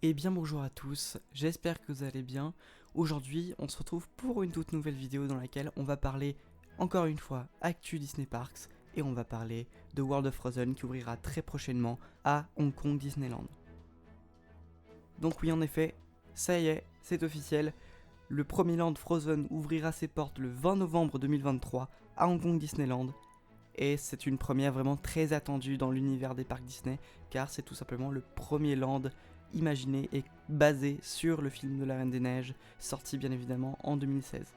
Et bien bonjour à tous, j'espère que vous allez bien. Aujourd'hui on se retrouve pour une toute nouvelle vidéo dans laquelle on va parler encore une fois actu Disney Parks et on va parler de World of Frozen qui ouvrira très prochainement à Hong Kong Disneyland. Donc oui en effet, ça y est, c'est officiel, le premier land Frozen ouvrira ses portes le 20 novembre 2023 à Hong Kong Disneyland. Et c'est une première vraiment très attendue dans l'univers des parcs Disney car c'est tout simplement le premier land imaginé et basé sur le film de la Reine des Neiges, sorti bien évidemment en 2016.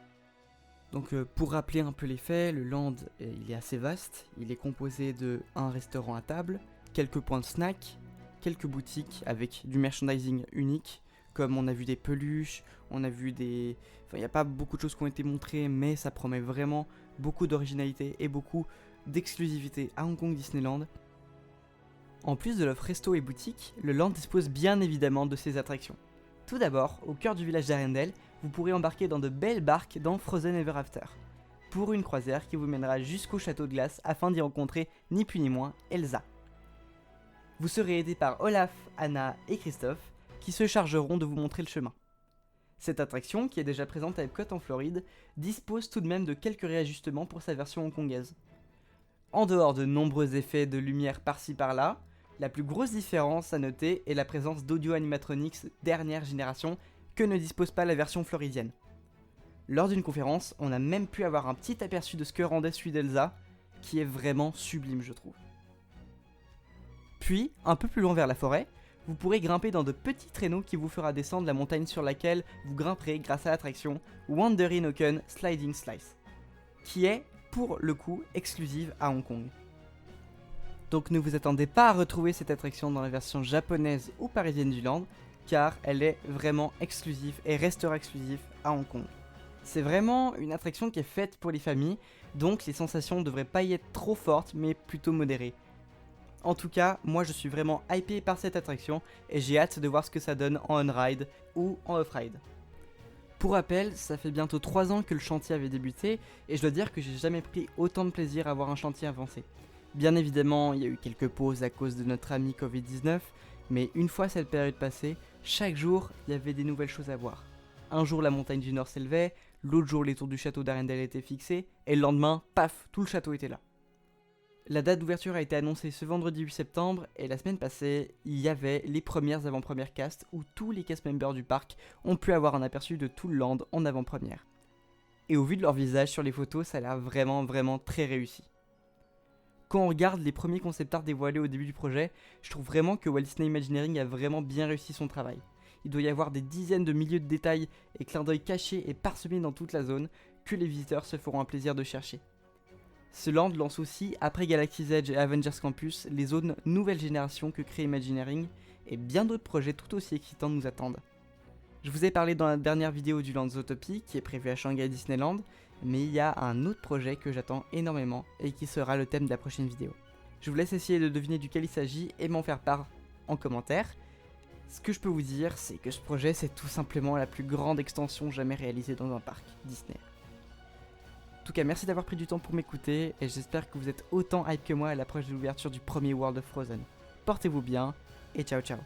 Donc pour rappeler un peu les faits, le land il est assez vaste, il est composé de un restaurant à table, quelques points de snack, quelques boutiques avec du merchandising unique, comme on a vu des peluches, on a vu des... Enfin il n'y a pas beaucoup de choses qui ont été montrées, mais ça promet vraiment beaucoup d'originalité et beaucoup d'exclusivité à Hong Kong Disneyland. En plus de l'offre resto et boutique, le land dispose bien évidemment de ses attractions. Tout d'abord, au cœur du village d'Arendelle, vous pourrez embarquer dans de belles barques dans Frozen Ever After, pour une croisière qui vous mènera jusqu'au château de glace afin d'y rencontrer ni plus ni moins Elsa. Vous serez aidé par Olaf, Anna et Christophe, qui se chargeront de vous montrer le chemin. Cette attraction, qui est déjà présente à Epcot en Floride, dispose tout de même de quelques réajustements pour sa version hongkongaise. En dehors de nombreux effets de lumière par-ci par-là, la plus grosse différence à noter est la présence d'audio animatronics dernière génération que ne dispose pas la version floridienne. Lors d'une conférence, on a même pu avoir un petit aperçu de ce que rendait celui d'Elsa, qui est vraiment sublime je trouve. Puis, un peu plus loin vers la forêt, vous pourrez grimper dans de petits traîneaux qui vous fera descendre la montagne sur laquelle vous grimperez grâce à l'attraction Wanderin Oken Sliding Slice, qui est, pour le coup, exclusive à Hong Kong. Donc ne vous attendez pas à retrouver cette attraction dans la version japonaise ou parisienne du land, car elle est vraiment exclusive et restera exclusive à Hong Kong. C'est vraiment une attraction qui est faite pour les familles, donc les sensations ne devraient pas y être trop fortes, mais plutôt modérées. En tout cas, moi je suis vraiment hypé par cette attraction, et j'ai hâte de voir ce que ça donne en on-ride ou en off-ride. Pour rappel, ça fait bientôt 3 ans que le chantier avait débuté, et je dois dire que j'ai jamais pris autant de plaisir à voir un chantier avancer. Bien évidemment, il y a eu quelques pauses à cause de notre ami Covid-19, mais une fois cette période passée, chaque jour, il y avait des nouvelles choses à voir. Un jour, la montagne du Nord s'élevait, l'autre jour, les tours du château d'Arendelle étaient fixées, et le lendemain, paf, tout le château était là. La date d'ouverture a été annoncée ce vendredi 8 septembre, et la semaine passée, il y avait les premières avant-premières cast où tous les cast members du parc ont pu avoir un aperçu de tout le land en avant-première. Et au vu de leur visage sur les photos, ça a l'air vraiment très réussi. Quand on regarde les premiers concept art dévoilés au début du projet, je trouve vraiment que Walt Disney Imagineering a vraiment bien réussi son travail. Il doit y avoir des dizaines de milliers de détails et clins d'œil cachés et parsemés dans toute la zone que les visiteurs se feront un plaisir de chercher. Ce land lance aussi, après Galaxy's Edge et Avengers Campus, les zones nouvelle génération que crée Imagineering, et bien d'autres projets tout aussi excitants nous attendent. Je vous ai parlé dans la dernière vidéo du Land Zootopia qui est prévu à Shanghai Disneyland, mais il y a un autre projet que j'attends énormément et qui sera le thème de la prochaine vidéo. Je vous laisse essayer de deviner duquel il s'agit et m'en faire part en commentaire. Ce que je peux vous dire, c'est que ce projet c'est tout simplement la plus grande extension jamais réalisée dans un parc Disney. En tout cas, merci d'avoir pris du temps pour m'écouter et j'espère que vous êtes autant hype que moi à l'approche de l'ouverture du premier World of Frozen. Portez-vous bien et ciao ciao.